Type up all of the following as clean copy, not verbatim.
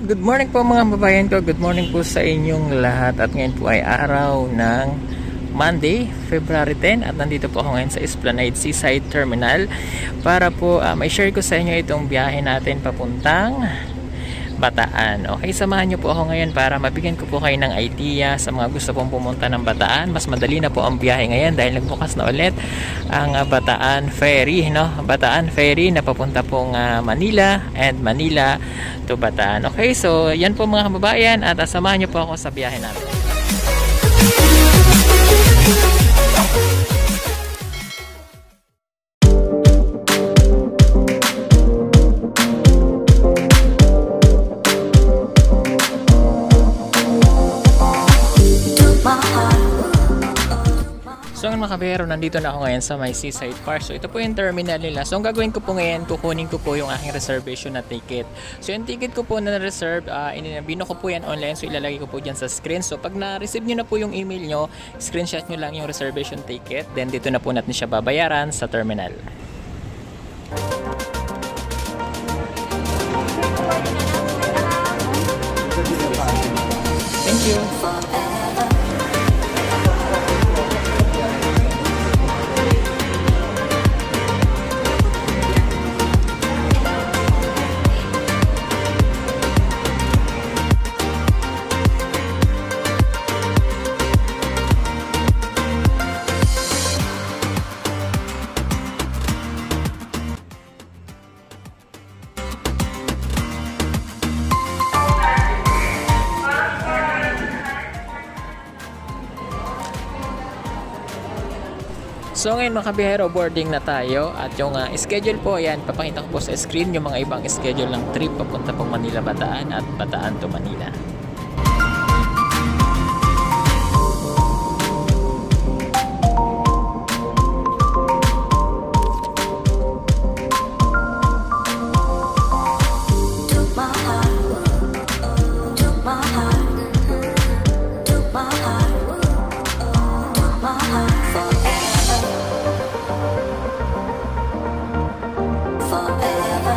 Good morning po mga babayan ko. Good morning po sa inyong lahat. At ngayon po ay araw ng Monday, February 10. At nandito po ako ngayon sa Esplanade Seaside Terminal para po may share ko sa inyo itong biyahe natin papuntang Bataan. Okay, samahan nyo po ako ngayon para mabigyan ko po kayo ng idea sa mga gusto pong pumunta ng Bataan. Mas madali na po ang biyahe ngayon dahil nagbukas na ulit ang Bataan Ferry, no? Bataan Ferry na papunta pong Manila and Manila to Bataan. Okay, so yan po mga kababayan at samahan nyo po ako sa biyahe natin. So mga Byahero, nandito na ako ngayon sa may Seaside Park. So ito po yung terminal nila. So ang gagawin ko po ngayon, kukunin ko po yung aking reservation na ticket. So yung ticket ko po na reserve, bino ko po yan online. So ilalagay ko po dyan sa screen. So pag na-receive nyo na po yung email nyo, screenshot nyo lang yung reservation ticket. Then dito na po natin siya babayaran sa terminal. Thank you. So ngayon mga Byahero, boarding na tayo at yung schedule po, ayan, papakita ko po sa screen yung mga ibang schedule ng trip papunta pong Manila Bataan at Bataan to Manila. Forever.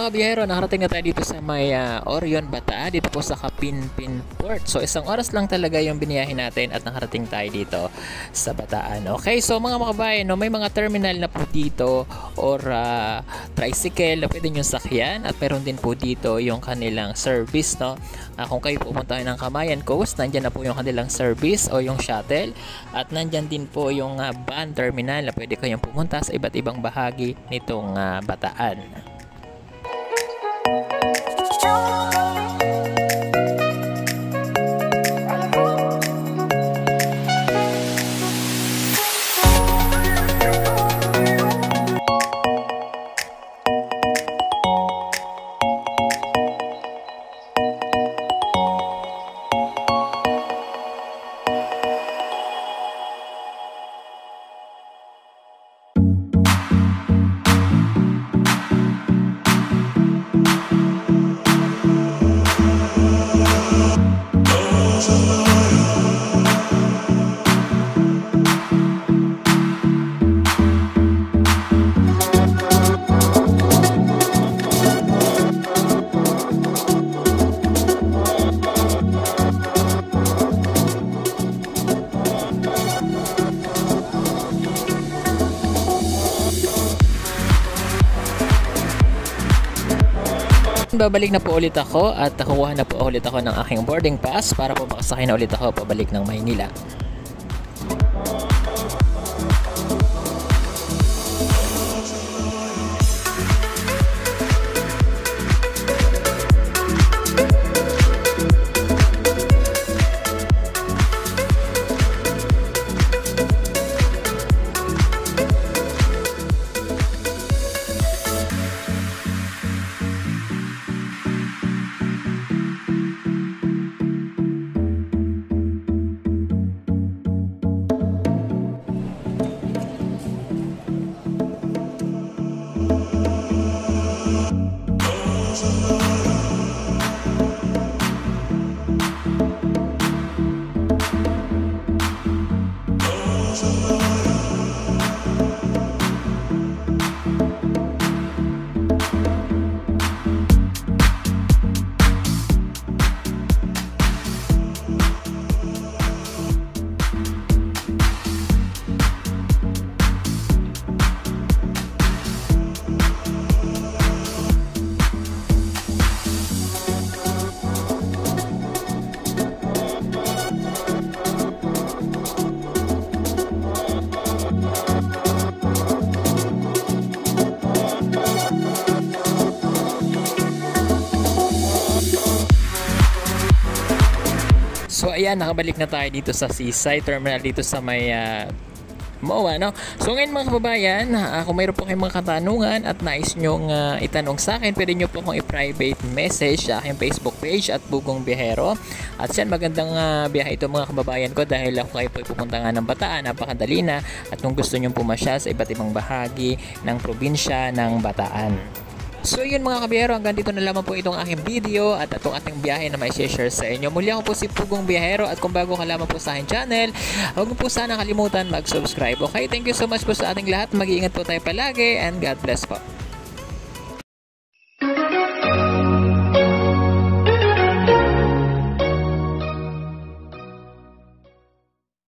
mga kabiyahero, nakarating na tayo dito sa may Orion, Bataan, dito po sa Kapinpin Port. So isang oras lang talaga yung biniyahin natin at nakarating tayo dito sa Bataan. Okay, so mga makabayan, no, may mga terminal na po dito or tricycle na pwede nyo sakyan at meron din po dito yung kanilang service. No? Kung kayo pupunta ng Camayan Coast, nandyan na po yung kanilang service o yung shuttle at nandyan din po yung van terminal na pwede kayong pumunta sa iba't ibang bahagi nitong Bataan. Babalik na po ulit ako at kukuha na po ulit ako ng aking boarding pass para po makasakay na ulit ako pabalik ng Maynila. So ayan, nakabalik na tayo dito sa Seaside Terminal dito sa may MOA, no? So ngayon mga kababayan, kung mayroon po kayong mga katanungan at nais nyong itanong sa akin, pwede nyo po akong i-private message sa aking Facebook page at Pugong Byahero. At yan, magandang biyahe ito mga kababayan ko dahil kung kayo po pupunta nga ng Bataan, napakadali na. At kung gusto nyong pumasyal sa iba't ibang bahagi ng probinsya ng Bataan. So yun mga kabiyahero, hanggang dito na lamang po itong aking video at itong ating biyahe na may share sa inyo. Muli ako po si Pugong Byahero at kung bago ka lamang po sa aking channel, huwag mo po sana kalimutan mag-subscribe. Okay, thank you so much po sa ating lahat. Mag-iingat po tayo palagi and God bless po.